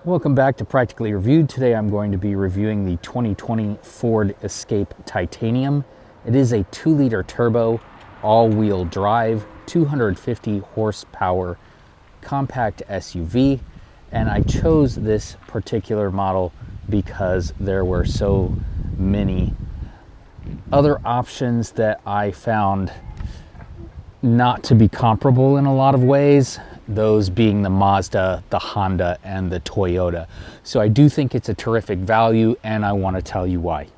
Welcome back to Practically Reviewed. Today I'm going to be reviewing the 2020 Ford Escape Titanium. It is a 2-liter turbo, all-wheel drive, 250 horsepower compact SUV, and I chose this particular model because there were so many other options that I found not to be comparable in a lot of ways, those being the Mazda, the Honda, and the Toyota. So I do think it's a terrific value, and I want to tell you why.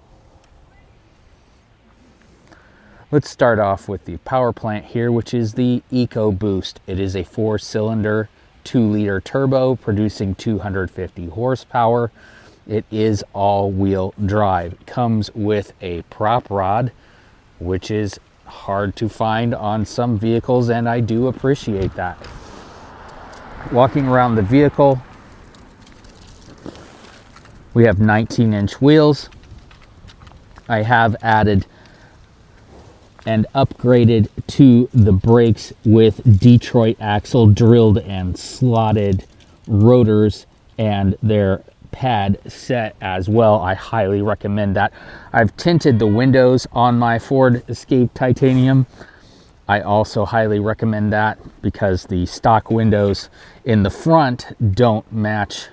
Let's start off with the power plant here, which is the EcoBoost. It is a 4-cylinder, 2-liter turbo producing 250 horsepower. It is all-wheel drive. It comes with a prop rod, which is hard to find on some vehicles, and I do appreciate that. Walking around the vehicle, we have 19-inch wheels. I have added and upgraded to the brakes with Detroit axle drilled and slotted rotors and their pad set as well. I highly recommend that. I've tinted the windows on my Ford Escape Titanium. I also highly recommend that because the stock windows in the front don't match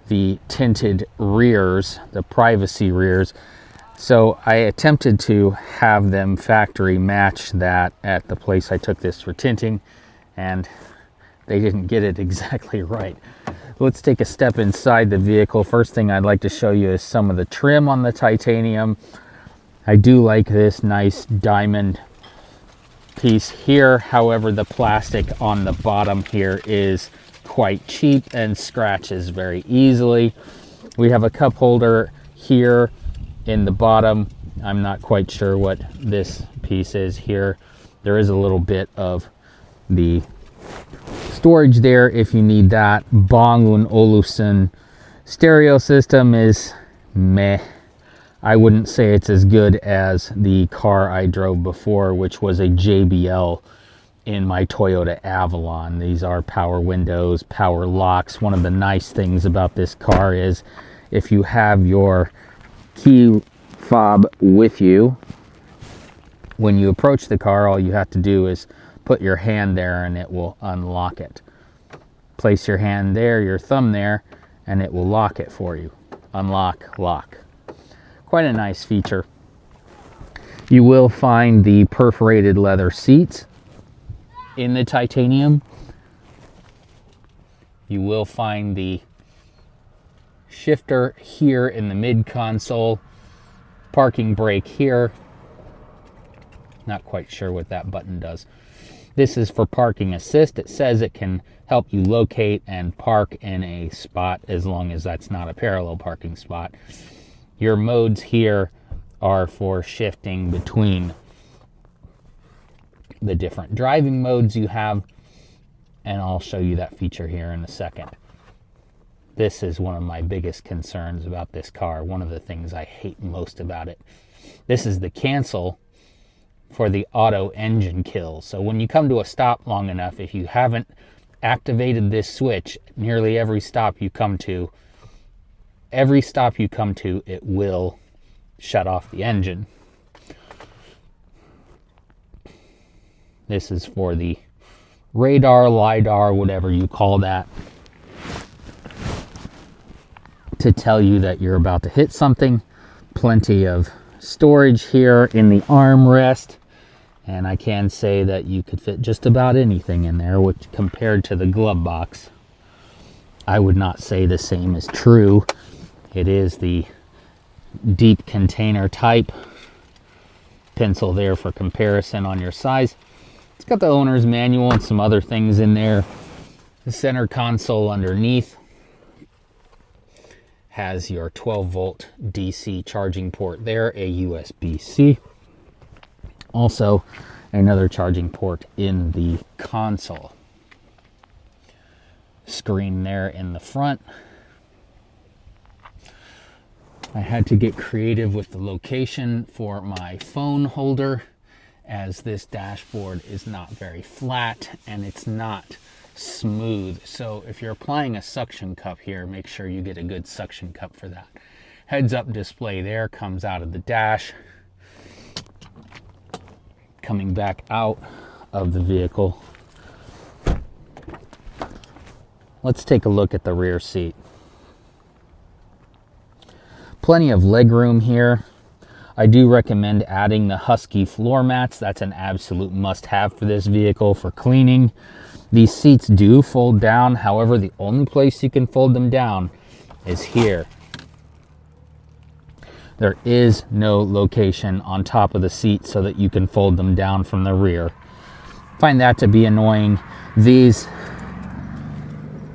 the tinted rears, the privacy rears. So I attempted to have them factory match that at the place I took this for tinting, and they didn't get it exactly right. Let's take a step inside the vehicle. First thing I'd like to show you is some of the trim on the Titanium. I do like this nice diamond piece here. However, the plastic on the bottom here is quite cheap and scratches very easily. We have a cup holder here in the bottom. I'm not quite sure what this piece is here. There is a little bit of the storage there if you need that. Bang & Olufsen stereo system is meh. I wouldn't say it's as good as the car I drove before, which was a JBL in my Toyota Avalon. These are power windows, power locks. One of the nice things about this car is if you have your key fob with you, when you approach the car, all you have to do is put your hand there and it will unlock it. Place your hand there, your thumb there, and it will lock it for you. Unlock, lock. Quite a nice feature. You will find the perforated leather seats in the Titanium. You will find the shifter here in the mid console. Parking brake here. Not quite sure what that button does. This is for parking assist. It says it can help you locate and park in a spot as long as that's not a parallel parking spot. Your modes here are for shifting between the different driving modes you have, and I'll show you that feature here in a second. This is one of my biggest concerns about this car. One of the things I hate most about it. This is the cancel for the auto engine kill. So when you come to a stop long enough, if you haven't activated this switch, nearly every stop you come to, it will shut off the engine. This is for the radar, LiDAR, whatever you call that, to tell you that you're about to hit something. Plenty of storage here in the armrest, and I can say that you could fit just about anything in there, which compared to the glove box, I would not say the same is true. It is the deep container type. Pencil there for comparison on your size. It's got the owner's manual and some other things in there. The center console underneath has your 12-volt DC charging port there, a USB-C. Also, another charging port in the console. Screen there in the front. I had to get creative with the location for my phone holder, as this dashboard is not very flat and it's not smooth. So if you're applying a suction cup here, make sure you get a good suction cup for that. Heads up display there comes out of the dash. Coming back out of the vehicle, let's take a look at the rear seat. Plenty of leg room here. I do recommend adding the Husky floor mats. That's an absolute must-have for this vehicle for cleaning. These seats do fold down. However, the only place you can fold them down is here. There is no location on top of the seat so that you can fold them down from the rear. Find that to be annoying. These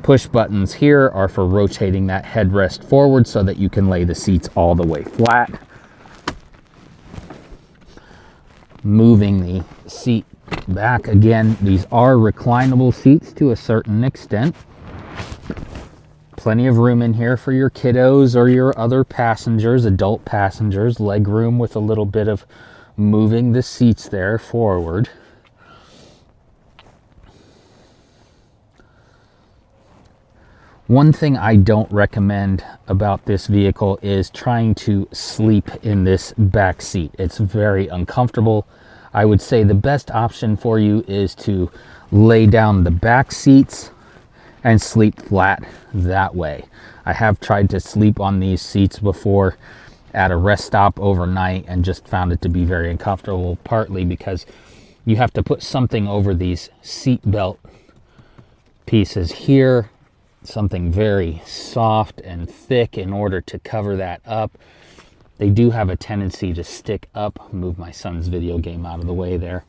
push buttons here are for rotating that headrest forward so that you can lay the seats all the way flat. Moving the seat back again, these are reclinable seats to a certain extent. Plenty of room in here for your kiddos or your other passengers, adult passengers. Leg room with a little bit of moving the seats there forward. One thing I don't recommend about this vehicle is trying to sleep in this back seat. It's very uncomfortable. I would say the best option for you is to lay down the back seats and sleep flat that way. I have tried to sleep on these seats before at a rest stop overnight and just found it to be very uncomfortable, partly because you have to put something over these seat belt pieces here, something very soft and thick in order to cover that up. They do have a tendency to stick up. Move my son's video game out of the way there.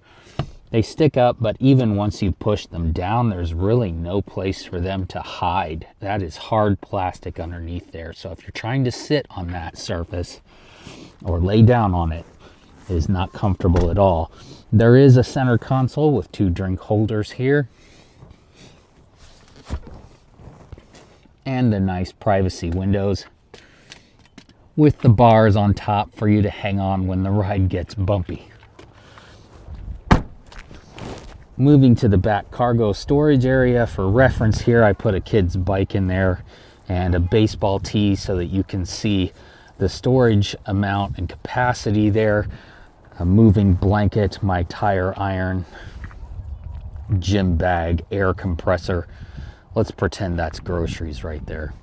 They stick up, but even once you push them down, there's really no place for them to hide. That is hard plastic underneath there. So if you're trying to sit on that surface or lay down on it, it is not comfortable at all. There is a center console with 2 drink holders here. And the nice privacy windows with the bars on top for you to hang on when the ride gets bumpy. Moving to the back cargo storage area. For reference here, I put a kid's bike in there and a baseball tee so that you can see the storage amount and capacity there. A moving blanket, my tire iron, gym bag, air compressor. Let's pretend that's groceries right there.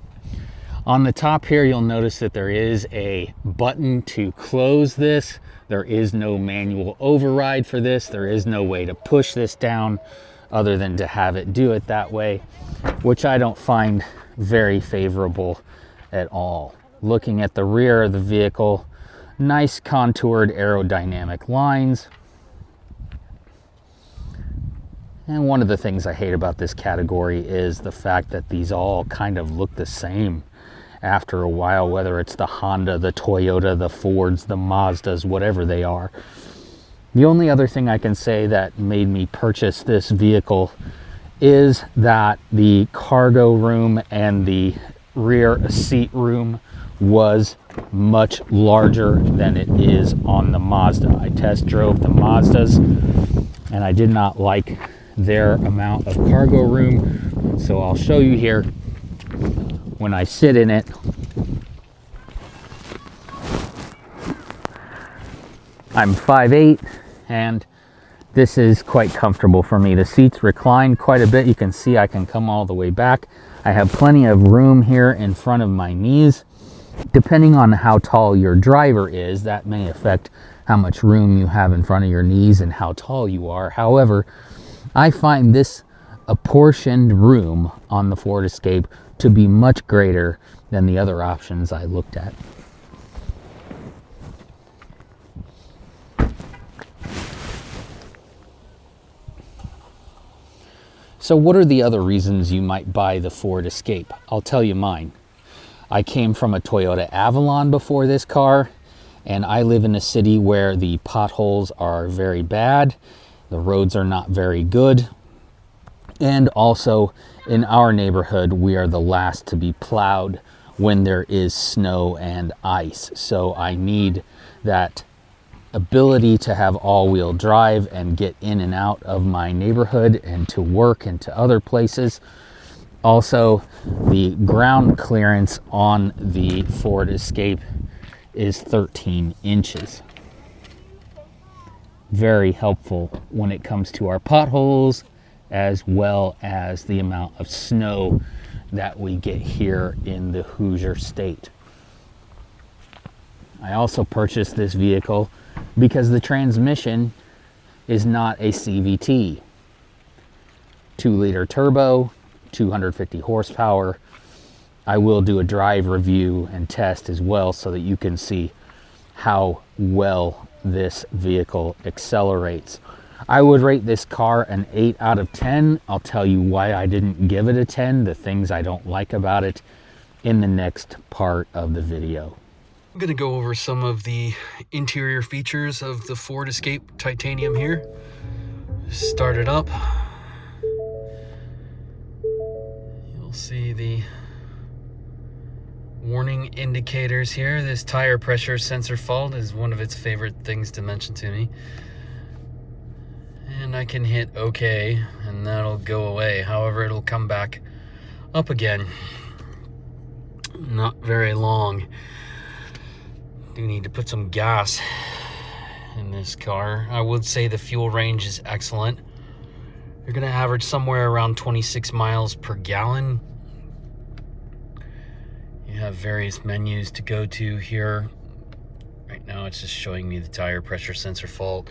On the top here, you'll notice that there is a button to close this. There is no manual override for this. There is no way to push this down other than to have it do it that way, which I don't find very favorable at all. Looking at the rear of the vehicle, nice contoured aerodynamic lines. And one of the things I hate about this category is the fact that these all kind of look the same after a while, whether it's the Honda, the Toyota, the Fords, the Mazdas, whatever they are. The only other thing I can say that made me purchase this vehicle is that the cargo room and the rear seat room was much larger than it is on the Mazda. I test drove the Mazdas and I did not like their amount of cargo room. So I'll show you here when I sit in it. I'm 5'8", and this is quite comfortable for me. The seats recline quite a bit. You can see I can come all the way back. I have plenty of room here in front of my knees. Depending on how tall your driver is, that may affect how much room you have in front of your knees and how tall you are. However, I find this apportioned room on the Ford Escape to be much greater than the other options I looked at. So what are the other reasons you might buy the Ford Escape? I'll tell you mine. I came from a Toyota Avalon before this car, and I live in a city where the potholes are very bad, the roads are not very good, and also in our neighborhood we are the last to be plowed when there is snow and ice. So I need that ability to have all-wheel drive and get in and out of my neighborhood and to work and to other places. Also, the ground clearance on the Ford Escape is 13 inches. Very helpful when it comes to our potholes, as well as the amount of snow that we get here in the Hoosier State. I also purchased this vehicle because the transmission is not a CVT. 2-liter turbo, 250 horsepower. I will do a drive review and test as well so that you can see how well this vehicle accelerates. I would rate this car an 8 out of 10. I'll tell you why I didn't give it a 10, the things I don't like about it, in the next part of the video. I'm going to go over some of the interior features of the Ford Escape Titanium here. Start it up. You'll see the warning indicators here. This tire pressure sensor fault is one of its favorite things to mention to me. And I can hit OK and that'll go away. However, it'll come back up again. Not very long. Do need to put some gas in this car. I would say the fuel range is excellent. You're going to average somewhere around 26 miles per gallon. You have various menus to go to here. Right now it's just showing me the tire pressure sensor fault.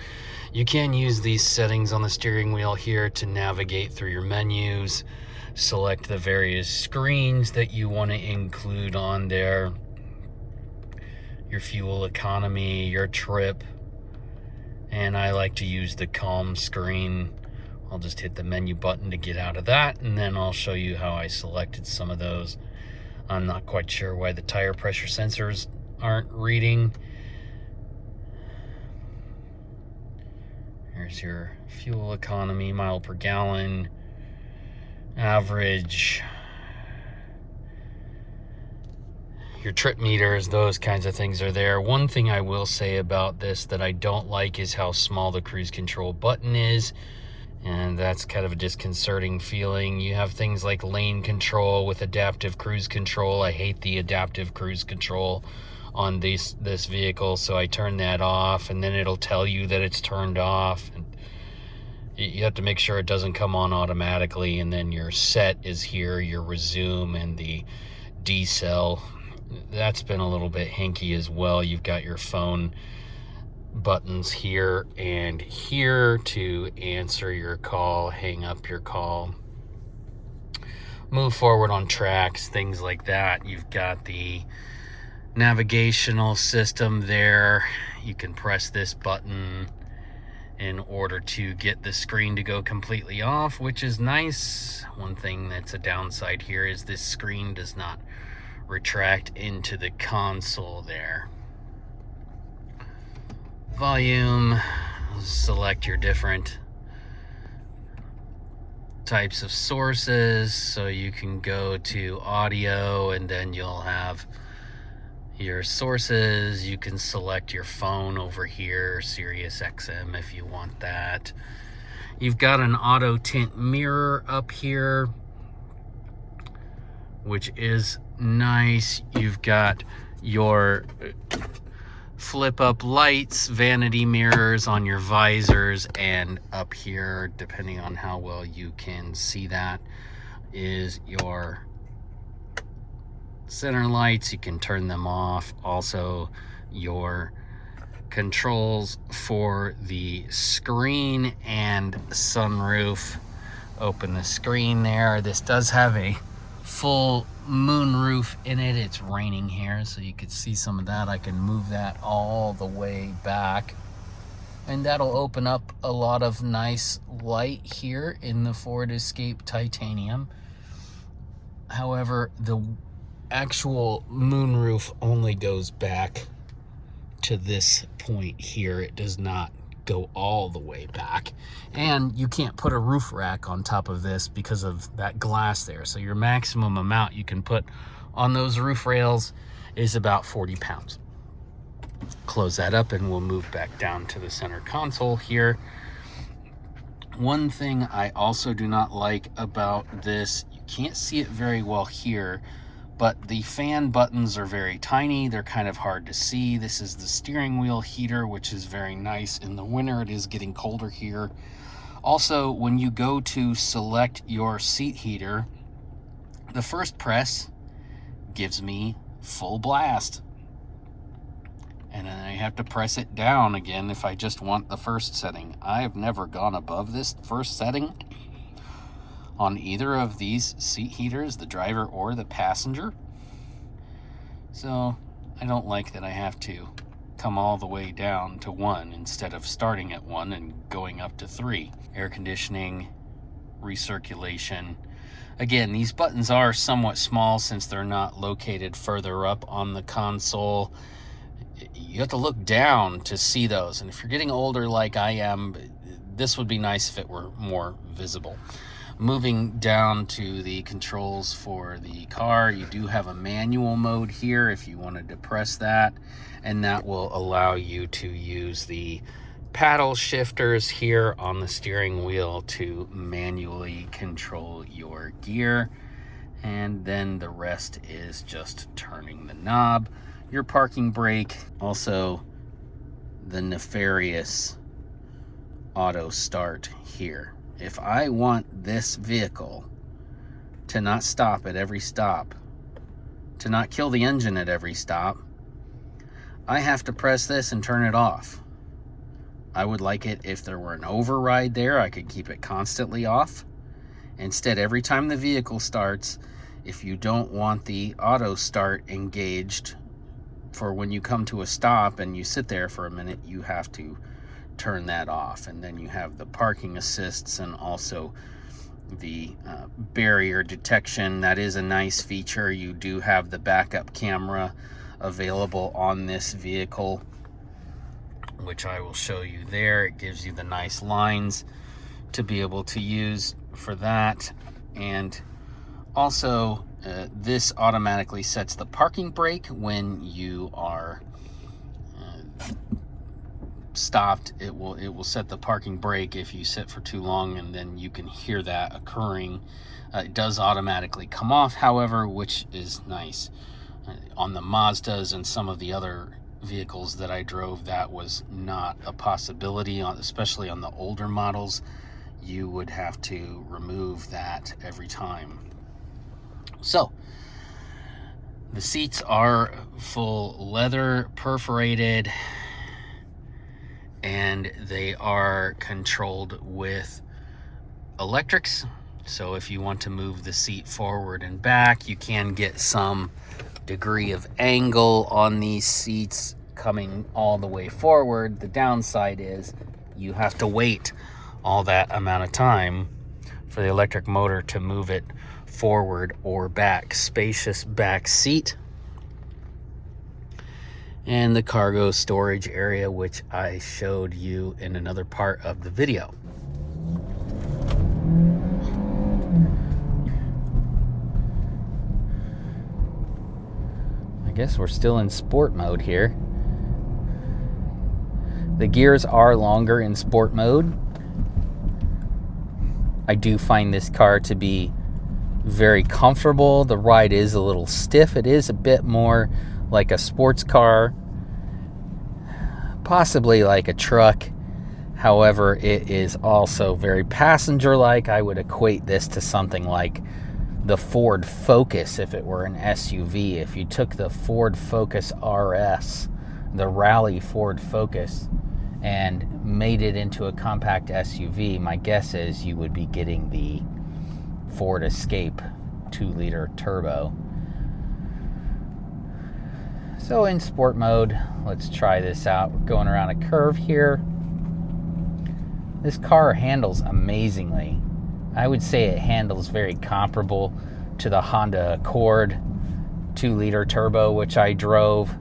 You can use these settings on the steering wheel here to navigate through your menus, select the various screens that you want to include on there, your fuel economy, your trip, and I like to use the calm screen. I'll just hit the menu button to get out of that, and then I'll show you how I selected some of those. I'm not quite sure why the tire pressure sensors aren't reading. Here's your fuel economy, mile per gallon, average, your trip meters, those kinds of things are there. One thing I will say about this that I don't like is how small the cruise control button is. And that's kind of a disconcerting feeling. You have things like lane control with adaptive cruise control. I hate the adaptive cruise control on this vehicle, so I turn that off, and then it'll tell you that it's turned off. And you have to make sure it doesn't come on automatically, and then your set is here, your resume, and the decel. That's been a little bit hinky as well. You've got your phone buttons here and here to answer your call, hang up your call, move forward on tracks, things like that. You've got the navigational system there. You can press this button in order to get the screen to go completely off, which is nice. One thing that's a downside here is this screen does not retract into the console there. Volume, select your different types of sources, so you can go to audio and then you'll have your sources. You can select your phone over here, Sirius XM if you want that. You've got an auto tint mirror up here, which is nice. You've got your flip up lights, vanity mirrors on your visors, and up here, depending on how well you can see that, is your center lights. You can turn them off. Also, your controls for the screen and sunroof. Open the screen there. This does have a full moonroof in it. It's raining here, so you could see some of that. I can move that all the way back, and that'll open up a lot of nice light here in the Ford Escape Titanium. However, the actual moonroof only goes back to this point here. It does not go all the way back, and you can't put a roof rack on top of this because of that glass there. So your maximum amount you can put on those roof rails is about 40 pounds. Close that up and we'll move back down to the center console here. One thing I also do not like about this, you can't see it very well here, but the fan buttons are very tiny. They're kind of hard to see. This is the steering wheel heater, which is very nice in the winter. It is getting colder here. Also, when you go to select your seat heater, the first press gives me full blast. And then I have to press it down again if I just want the first setting. I have never gone above this first setting on either of these seat heaters, the driver or the passenger. So I don't like that I have to come all the way down to 1 instead of starting at 1 and going up to 3. Air conditioning, recirculation. Again, these buttons are somewhat small since they're not located further up on the console. You have to look down to see those, and if you're getting older like I am, this would be nice if it were more visible. Moving down to the controls for the car, you do have a manual mode here if you wanted to press that, and that will allow you to use the paddle shifters here on the steering wheel to manually control your gear, and then the rest is just turning the knob. Your parking brake, also the nefarious auto start here. If I want this vehicle to not stop at every stop, to not kill the engine at every stop, I have to press this and turn it off. I would like it if there were an override there, I could keep it constantly off. Instead, every time the vehicle starts, if you don't want the auto start engaged for when you come to a stop and you sit there for a minute, you have to turn that off. And then you have the parking assists and also the barrier detection. That is a nice feature. You do have the backup camera available on this vehicle, which I will show you there. It gives you the nice lines to be able to use for that. And also this automatically sets the parking brake when you are stopped. It will set the parking brake if you sit for too long, and then you can hear that occurring. It does automatically come off, however, which is nice. On the Mazdas and some of the other vehicles that I drove, that was not a possibility, especially on the older models. You would have to remove that every time. So the seats are full leather, perforated, and they are controlled with electrics. So if you want to move the seat forward and back, you can get some degree of angle on these seats coming all the way forward. The downside is you have to wait all that amount of time for the electric motor to move it forward or back. Spacious back seat, and the cargo storage area, which I showed you in another part of the video. I guess we're still in sport mode here. The gears are longer in sport mode. I do find this car to be very comfortable. The ride is a little stiff. It is a bit more like a sports car, possibly like a truck. However, it is also very passenger-like. I would equate this to something like the Ford Focus if it were an SUV. If you took the Ford Focus RS, the Rally Ford Focus, and made it into a compact SUV, my guess is you would be getting the Ford Escape 2-liter turbo. So in sport mode, let's try this out. We're going around a curve here. This car handles amazingly. I would say it handles very comparable to the Honda Accord 2-liter turbo, which I drove,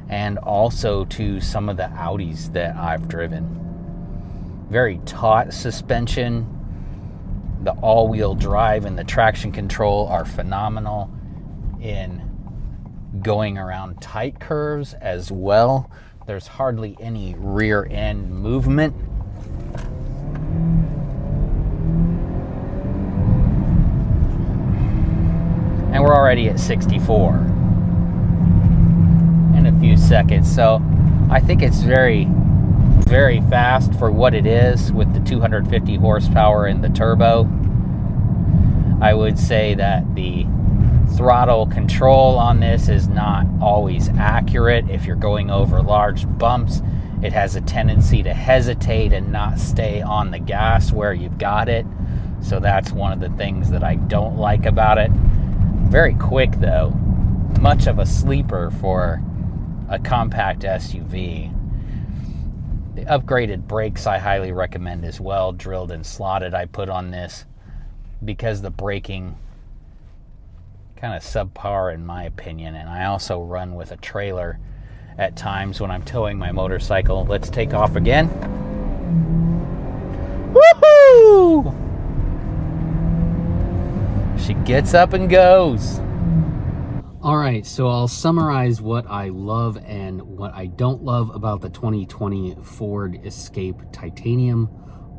and also to some of the Audis that I've driven. Very taut suspension. The all-wheel drive and the traction control are phenomenal in going around tight curves as well. There's hardly any rear end movement. And we're already at 64 in a few seconds. So I think it's very, very fast for what it is with the 250 horsepower and the turbo. I would say that the throttle control on this is not always accurate. If you're going over large bumps, it has a tendency to hesitate and not stay on the gas where you've got it. So that's one of the things that I don't like about it. Very quick though, much of a sleeper for a compact SUV. The upgraded brakes I highly recommend as well, drilled and slotted I put on this, because the braking kind of subpar in my opinion, and I also run with a trailer at times when I'm towing my motorcycle. Let's take off again. Woohoo! She gets up and goes. All right, so I'll summarize what I love and what I don't love about the 2020 Ford Escape Titanium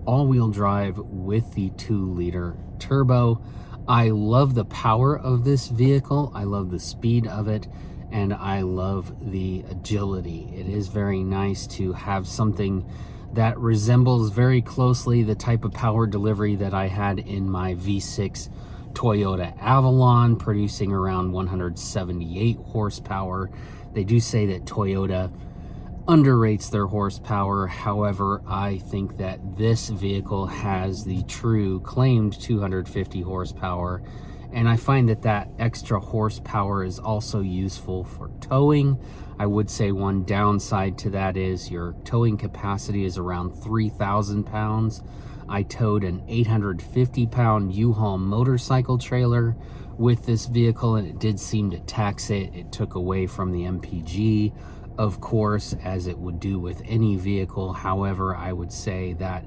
all-wheel drive with the 2-liter turbo. I love the power of this vehicle. I love the speed of it, and I love the agility. It is very nice to have something that resembles very closely the type of power delivery that I had in my V6 Toyota Avalon, producing around 178 horsepower. They do say that Toyota underrates their horsepower. However, I think that this vehicle has the true claimed 250 horsepower, and I find that that extra horsepower is also useful for towing. I would say one downside to that is your towing capacity is around 3,000 pounds. I towed an 850-pound U-Haul motorcycle trailer with this vehicle, and it did seem to tax it. It took away from the MPG, of course, as it would do with any vehicle. However, I would say that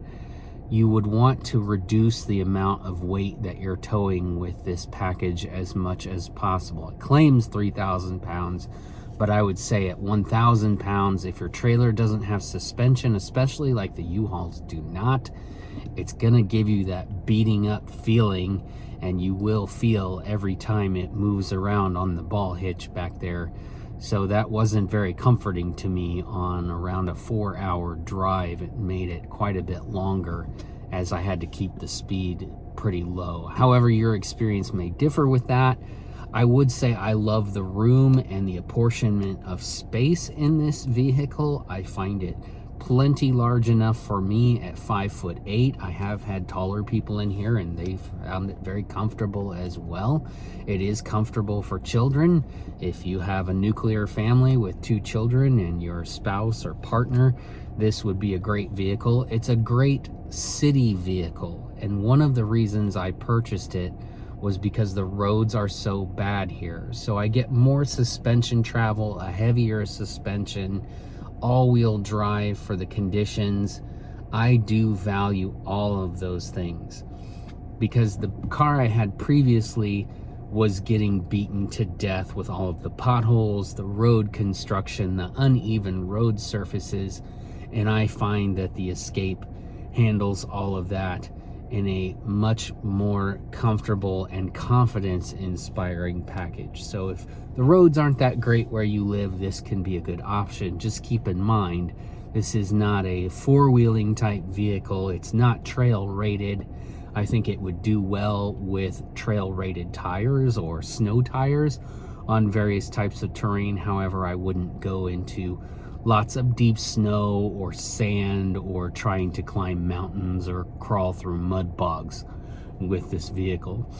you would want to reduce the amount of weight that you're towing with this package as much as possible. It claims 3,000 pounds, but I would say at 1,000 pounds, if your trailer doesn't have suspension, especially like the U-Hauls do not, it's gonna give you that beating up feeling, and you will feel every time it moves around on the ball hitch back there. So that wasn't very comforting to me on around a 4-hour drive. It made it quite a bit longer as I had to keep the speed pretty low. However, your experience may differ with that. I would say I love the room and the apportionment of space in this vehicle. I find it plenty large enough for me at 5'8". I have had taller people in here and they've found it very comfortable as well. It is comfortable for children. If you have a nuclear family with 2 children and your spouse or partner, this would be a great vehicle. It's a great city vehicle, and one of the reasons I purchased it was because the roads are so bad here. So I get more suspension travel, a heavier suspension, all-wheel drive for the conditions. I do value all of those things, because the car I had previously was getting beaten to death with all of the potholes, the road construction, the uneven road surfaces, and I find that the Escape handles all of that in a much more comfortable and confidence-inspiring package. So if the roads aren't that great where you live, this can be a good option. Just keep in mind, this is not a four-wheeling type vehicle. It's not trail rated. I think it would do well with trail rated tires or snow tires on various types of terrain. However, I wouldn't go into lots of deep snow or sand or trying to climb mountains or crawl through mud bogs with this vehicle.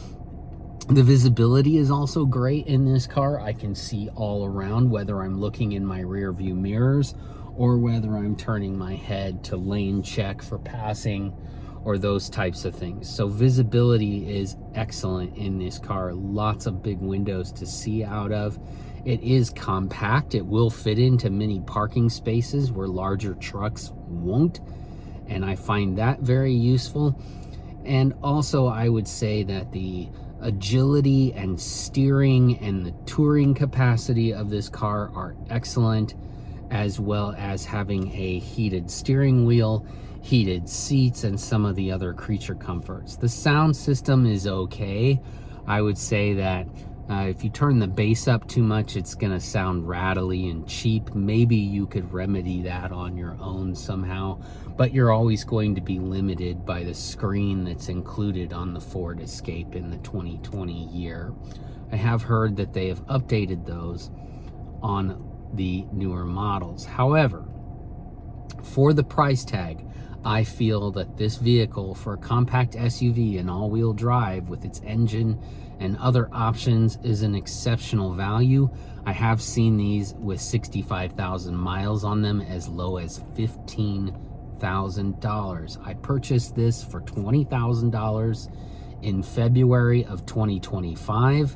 The visibility is also great in this car. I can see all around, whether I'm looking in my rear view mirrors or whether I'm turning my head to lane check for passing or those types of things. So visibility is excellent in this car. Lots of big windows to see out of. It is compact. It will fit into many parking spaces where larger trucks won't, and I find that very useful. And also, I would say that the agility and steering and the touring capacity of this car are excellent. as well as having a heated steering wheel, heated seats, and some of the other creature comforts. The sound system is okay. I would say that if you turn the bass up too much, it's going to sound rattly and cheap. Maybe you could remedy that on your own somehow, but you're always going to be limited by the screen that's included on the Ford Escape in the 2020 year. I have heard that they have updated those on the newer models. However, for the price tag, I feel that this vehicle, for a compact SUV and all-wheel drive with its engine and other options, is an exceptional value. I have seen these with 65,000 miles on them as low as $15,000. I purchased this for $20,000 in February of 2025,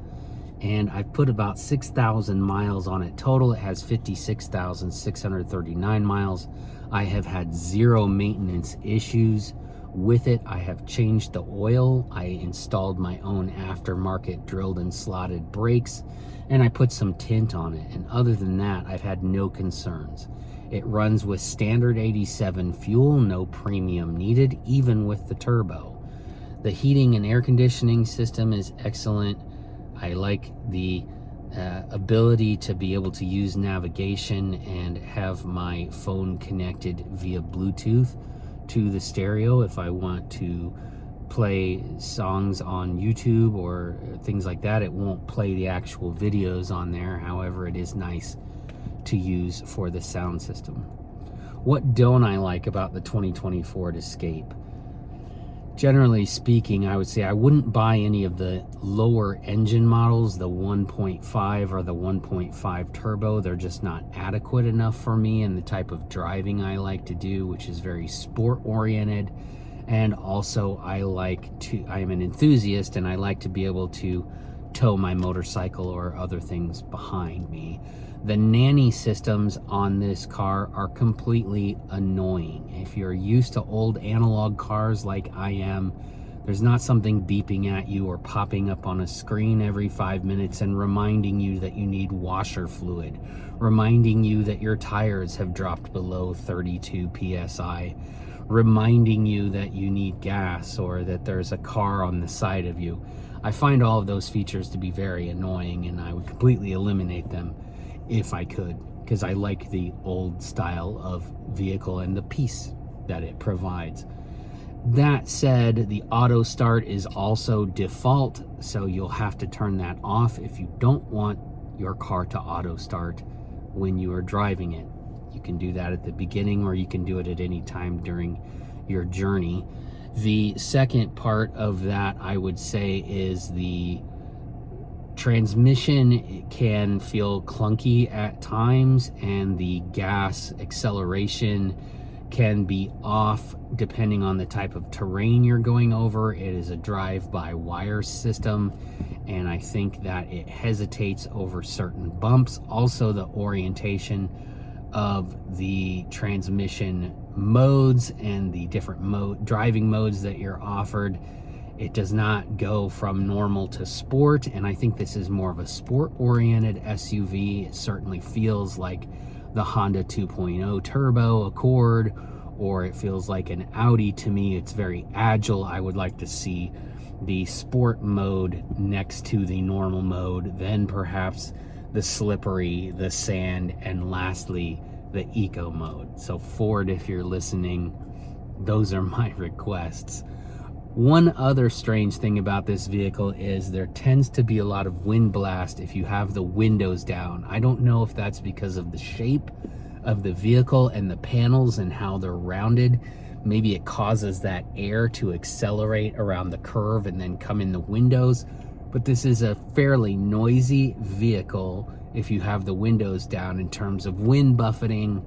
and I put about 6,000 miles on it total. It has 56,639 miles. I have had zero maintenance issues with it. I have changed the oil. I installed my own aftermarket drilled and slotted brakes, and I put some tint on it. And other than that, I've had no concerns. It runs with standard 87 fuel, no premium needed, even with the turbo. The heating and air conditioning system is excellent. I like the ability to be able to use navigation and have my phone connected via Bluetooth to the stereo if I want to play songs on YouTube or things like that. It won't play the actual videos on there. However, it is nice to use for the sound system. What don't I like about the 2020 Ford Escape? Generally speaking, I would say I wouldn't buy any of the lower engine models, the 1.5 or the 1.5 turbo. They're just not adequate enough for me and the type of driving I like to do, which is very sport oriented. And also I am an enthusiast and I like to be able to tow my motorcycle or other things behind me. The nanny systems on this car are completely annoying. If you're used to old analog cars like I am, there's not something beeping at you or popping up on a screen every 5 minutes and reminding you that you need washer fluid, reminding you that your tires have dropped below 32 PSI, reminding you that you need gas or that there's a car on the side of you. I find all of those features to be very annoying, and I would completely eliminate them if I could, because I like the old style of vehicle and the peace that it provides. That said, the auto start is also default, so you'll have to turn that off if you don't want your car to auto start when you are driving it. You can do that at the beginning, or you can do it at any time during your journey. The second part of that, I would say, is the transmission can feel clunky at times, and the gas acceleration can be off depending on the type of terrain you're going over. It is a drive-by-wire system, and I think that it hesitates over certain bumps. Also, the orientation of the transmission modes and the different driving modes that you're offered, it does not go from normal to sport, and I think this is more of a sport-oriented SUV. It certainly feels like the Honda 2.0 Turbo Accord, or it feels like an Audi to me. It's very agile. I would like to see the sport mode next to the normal mode, then perhaps the slippery, the sand, and lastly, the eco mode. So Ford, if you're listening, those are my requests. One other strange thing about this vehicle is there tends to be a lot of wind blast if you have the windows down. I don't know if that's because of the shape of the vehicle and the panels and how they're rounded. Maybe it causes that air to accelerate around the curve and then come in the windows. But this is a fairly noisy vehicle if you have the windows down, in terms of wind buffeting,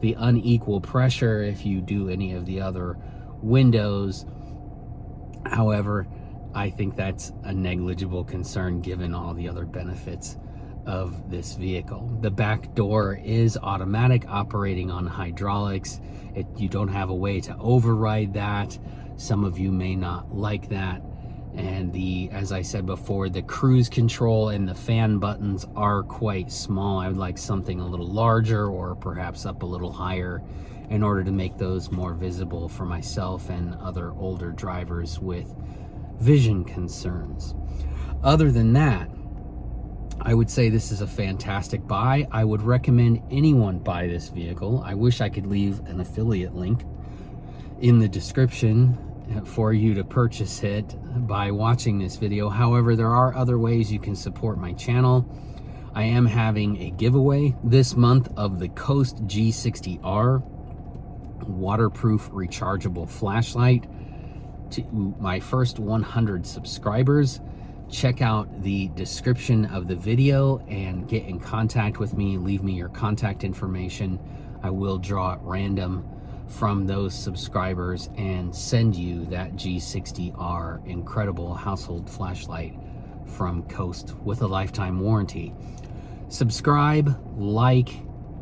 the unequal pressure if you do any of the other windows. However, I think that's a negligible concern given all the other benefits of this vehicle. The back door is automatic, operating on hydraulics. You don't have a way to override that. Some of you may not like that. And as I said before, the cruise control and the fan buttons are quite small. I would like something a little larger or perhaps up a little higher in order to make those more visible for myself and other older drivers with vision concerns. Other than that, I would say this is a fantastic buy. I would recommend anyone buy this vehicle. I wish I could leave an affiliate link in the description for you to purchase it by watching this video. However, there are other ways you can support my channel. I am having a giveaway this month of the Coast G60R waterproof rechargeable flashlight to my first 100 subscribers. Check out the description of the video and get in contact with me. Leave me your contact information. I will draw at random from those subscribers and send you that G60R incredible household flashlight from Coast with a lifetime warranty. Subscribe, like,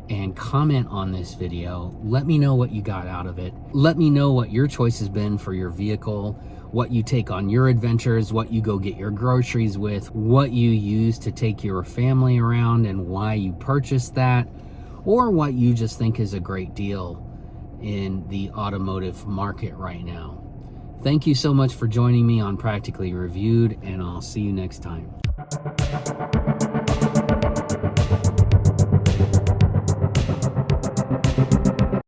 and comment on this video. Let me know what you got out of it. Let me know what your choice has been for your vehicle, what you take on your adventures, what you go get your groceries with, what you use to take your family around and why you purchased that, or what you just think is a great deal in the automotive market right now. Thank you so much for joining me on Practically Reviewed, and I'll see you next time.